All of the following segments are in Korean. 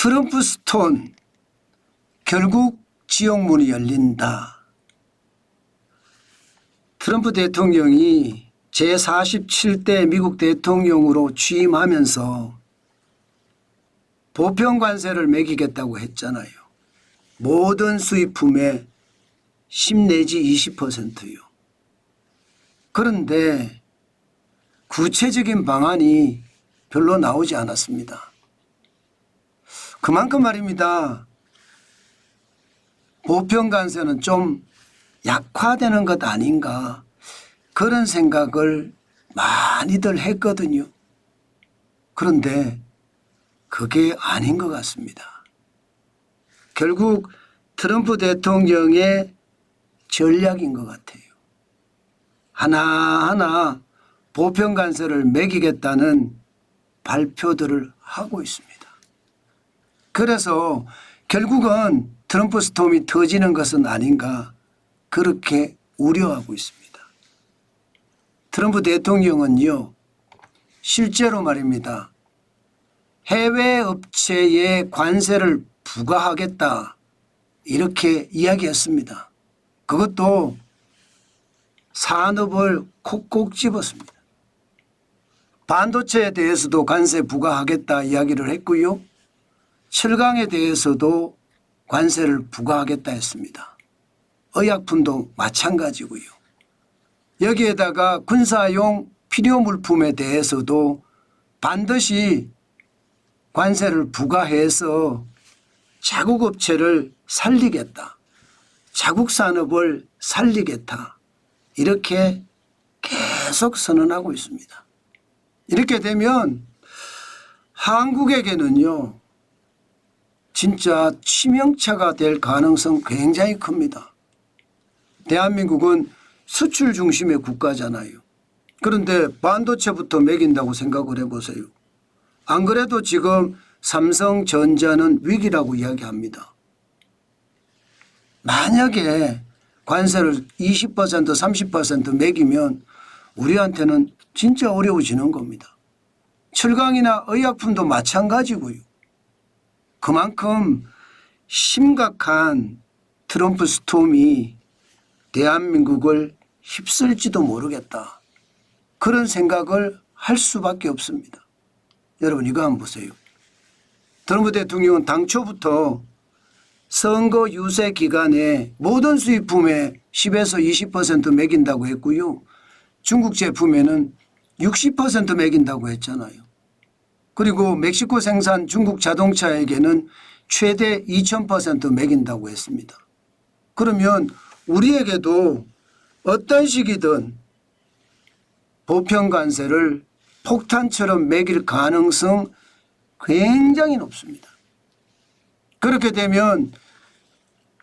트럼프 스톤 결국 지옥문이 열린다. 트럼프 대통령이 제47대 미국 대통령으로 취임하면서 보편관세를 매기겠다고 했잖아요. 모든 수입품의 10 내지 20%요. 그런데 구체적인 방안이 별로 나오지 않았습니다. 그만큼 말입니다. 보편관세는 좀 약화되는 것 아닌가 그런 생각을 많이들 했거든요. 그런데 그게 아닌 것 같습니다. 결국 트럼프 대통령의 전략인 것 같아요. 하나하나 보편관세를 매기겠다는 발표들을 하고 있습니다. 그래서 결국은 트럼프 스톰이 터지는 것은 아닌가 그렇게 우려하고 있습니다. 트럼프 대통령은요, 실제로 말입니다. 해외 업체에 관세를 부과하겠다 이렇게 이야기했습니다. 그것도 산업을 콕콕 집었습니다. 반도체에 대해서도 관세 부과하겠다 이야기를 했고요. 철강에 대해서도 관세를 부과하겠다 했습니다. 의약품도 마찬가지고요. 여기에다가 군사용 필요물품에 대해서도 반드시 관세를 부과해서 자국 업체를 살리겠다. 자국 산업을 살리겠다. 이렇게 계속 선언하고 있습니다. 이렇게 되면 한국에게는요, 진짜 치명타가 될 가능성 굉장히 큽니다. 대한민국은 수출 중심의 국가잖아요. 그런데 반도체부터 매긴다고 생각을 해보세요. 안 그래도 지금 삼성전자는 위기라고 이야기합니다. 만약에 관세를 20% 30% 매기면 우리한테는 진짜 어려워지는 겁니다. 철강이나 의약품도 마찬가지고요. 그만큼 심각한 트럼프 스톰이 대한민국을 휩쓸지도 모르겠다. 그런 생각을 할 수밖에 없습니다. 여러분 이거 한번 보세요. 트럼프 대통령은 당초부터 선거 유세 기간에 모든 수입품에 10에서 20% 매긴다고 했고요. 중국 제품에는 60% 매긴다고 했잖아요. 그리고 멕시코 생산 중국 자동차에게는 최대 2000% 매긴다고 했습니다. 그러면 우리에게도 어떤 식이든 보편관세를 폭탄처럼 매길 가능성 굉장히 높습니다. 그렇게 되면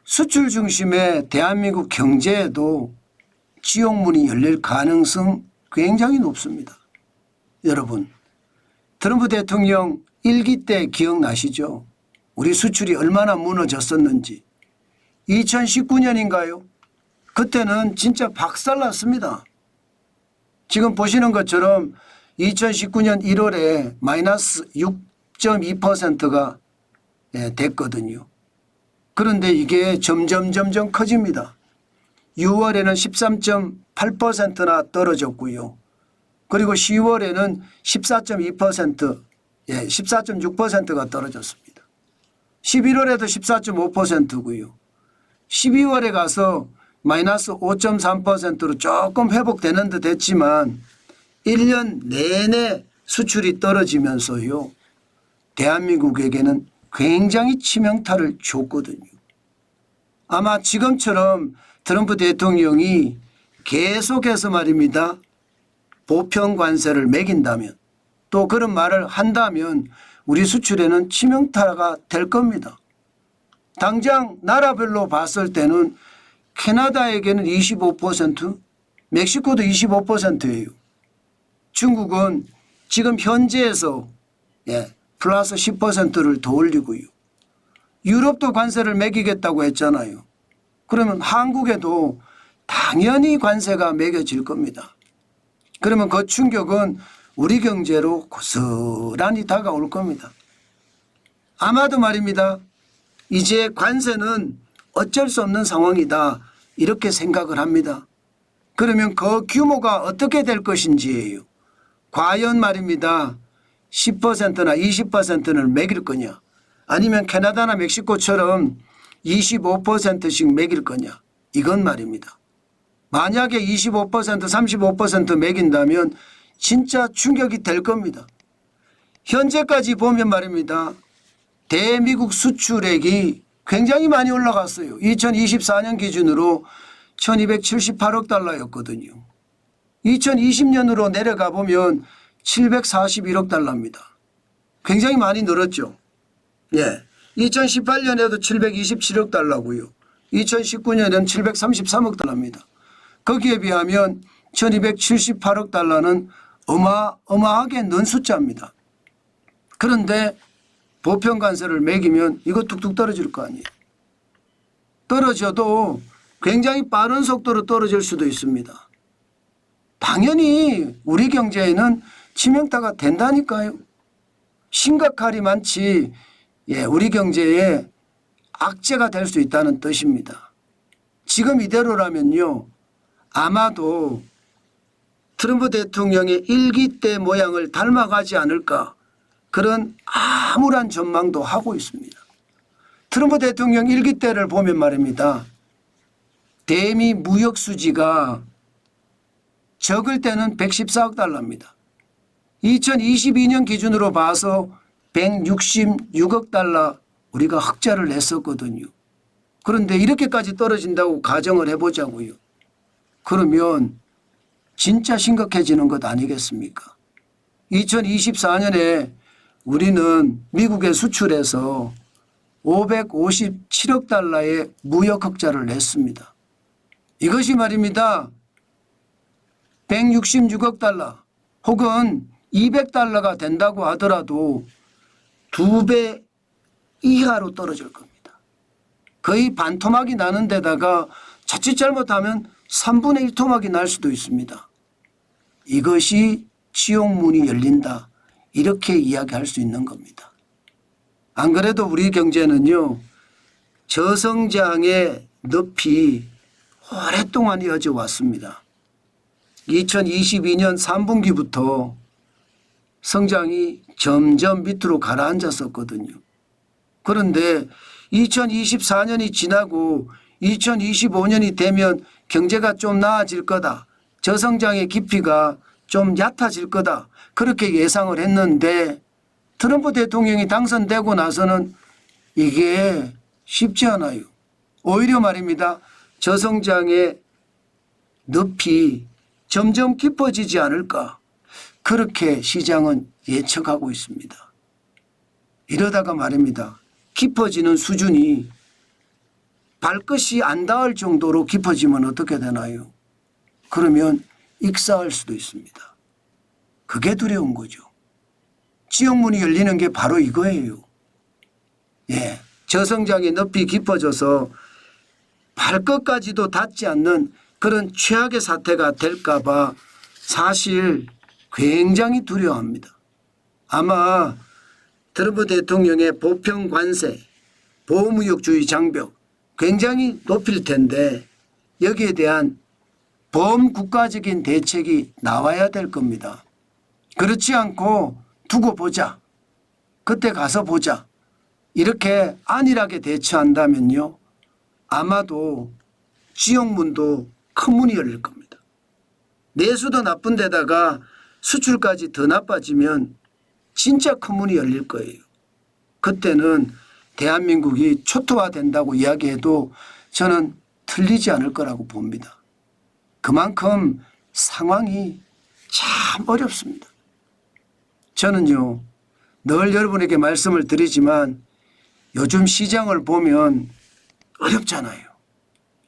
수출 중심의 대한민국 경제에도 지옥문이 열릴 가능성 굉장히 높습니다. 여러분 트럼프 대통령 1기 때 기억나시죠? 우리 수출이 얼마나 무너졌었는지. 2019년인가요? 그때는 진짜 박살났습니다. 지금 보시는 것처럼 2019년 1월에 마이너스 6.2%가 됐거든요. 그런데 이게 점점 커집니다. 6월에는 13.8%나 떨어졌고요. 그리고 10월에는 14.2%, 14.6%가 떨어졌습니다. 11월에도 14.5%고요. 12월에 가서 마이너스 5.3%로 조금 회복되는 듯 했지만 1년 내내 수출이 떨어지면서요. 대한민국에게는 굉장히 치명타를 줬거든요. 아마 지금처럼 트럼프 대통령이 계속해서 말입니다. 보편관세를 매긴다면 또 그런 말을 한다면 우리 수출에는 치명타가 될 겁니다. 당장 나라별로 봤을 때는 캐나다에게는 25%, 멕시코도 25%예요. 중국은 지금 현재에서 플러스 10%를 더 올리고요. 유럽도 관세를 매기겠다고 했잖아요. 그러면 한국에도 당연히 관세가 매겨질 겁니다. 그러면 그 충격은 우리 경제로 고스란히 다가올 겁니다. 아마도 말입니다. 이제 관세는 어쩔 수 없는 상황이다 이렇게 생각을 합니다. 그러면 그 규모가 어떻게 될 것인지예요. 과연 말입니다. 10%나 20%를 매길 거냐 아니면 캐나다나 멕시코처럼 25%씩 매길 거냐 이건 말입니다. 만약에 25% 35% 매긴다면 진짜 충격이 될 겁니다. 현재까지 보면 말입니다. 대미국 수출액이 굉장히 많이 올라갔어요. 2024년 기준으로 1278억 달러였거든요. 2020년으로 내려가 보면 741억 달러입니다. 굉장히 많이 늘었죠. 예. 2018년에도 727억 달러고요. 2019년에는 733억 달러입니다. 거기에 비하면 1278억 달러는 어마어마하게 는 숫자입니다. 그런데 보편관세를 매기면 이거 뚝뚝 떨어질 거 아니에요. 떨어져도 굉장히 빠른 속도로 떨어질 수도 있습니다. 당연히 우리 경제에는 치명타가 된다니까요. 심각하리만치 우리 경제에 악재가 될 수 있다는 뜻입니다. 지금 이대로라면요. 아마도 트럼프 대통령의 일기 때 모양을 닮아가지 않을까 그런 암울한 전망도 하고 있습니다. 트럼프 대통령 일기 때를 보면 말입니다. 대미 무역 수지가 적을 때는 114억 달러입니다. 2022년 기준으로 봐서 166억 달러 우리가 흑자를 냈었거든요. 그런데 이렇게까지 떨어진다고 가정을 해보자고요. 그러면 진짜 심각해지는 것 아니겠습니까? 2024년에 우리는 미국에 수출해서 557억 달러의 무역 흑자를 냈습니다. 이것이 말입니다. 166억 달러 혹은 200달러가 된다고 하더라도 2배 이하로 떨어질 겁니다. 거의 반토막이 나는 데다가 자칫 잘못하면 3분의 1 토막이 날 수도 있습니다. 이것이 지옥문이 열린다 이렇게 이야기할 수 있는 겁니다. 안 그래도 우리 경제는요. 저성장의 늪이 오랫동안 이어져 왔습니다. 2022년 3분기부터 성장이 점점 밑으로 가라앉았었거든요. 그런데 2024년이 지나고 2025년이 되면 경제가 좀 나아질 거다. 저성장의 깊이가 좀 얕아질 거다. 그렇게 예상을 했는데 트럼프 대통령이 당선되고 나서는 이게 쉽지 않아요. 오히려 말입니다. 저성장의 늪이 점점 깊어지지 않을까. 그렇게 시장은 예측하고 있습니다. 이러다가 말입니다. 깊어지는 수준이 발끝이 안 닿을 정도로 깊어지면 어떻게 되나요? 그러면 익사할 수도 있습니다. 그게 두려운 거죠. 지옥문이 열리는 게 바로 이거예요. 예, 저성장의 늪이 깊어져서 발끝까지도 닿지 않는 그런 최악의 사태가 될까 봐 사실 굉장히 두려워합니다. 아마 트럼프 대통령의 보편 관세, 보호무역주의 장벽 굉장히 높일 텐데 여기에 대한 범국가적인 대책이 나와야 될 겁니다. 그렇지 않고 두고 보자. 그때 가서 보자. 이렇게 안일하게 대처한다면요. 아마도 지옥문도 큰 문이 열릴 겁니다. 내수도 나쁜 데다가 수출까지 더 나빠지면 진짜 큰 문이 열릴 거예요. 그때는 대한민국이 초토화된다고 이야기해도 저는 틀리지 않을 거라고 봅니다. 그만큼 상황이 참 어렵습니다. 저는요 늘 여러분에게 말씀을 드리지만 요즘 시장을 보면 어렵잖아요.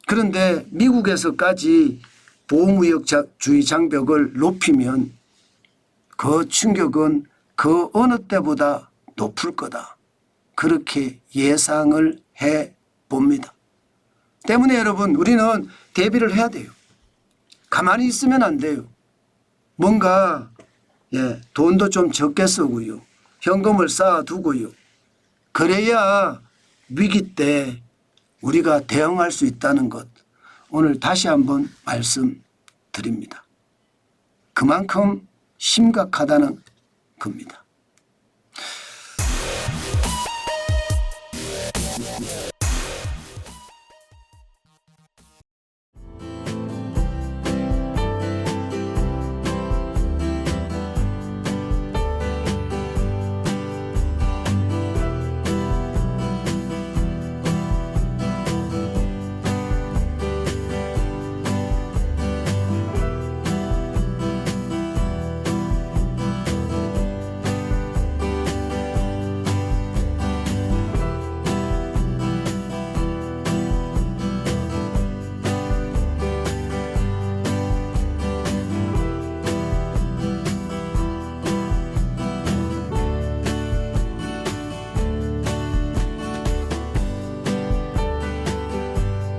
그런데 미국에서까지 보호무역주의 장벽을 높이면 그 충격은 그 어느 때보다 높을 거다. 그렇게 예상을 해 봅니다. 때문에 여러분 우리는 대비를 해야 돼요. 가만히 있으면 안 돼요. 뭔가 돈도 좀 적게 쓰고요. 현금을 쌓아두고요. 그래야 위기 때 우리가 대응할 수 있다는 것 오늘 다시 한번 말씀드립니다. 그만큼 심각하다는 겁니다.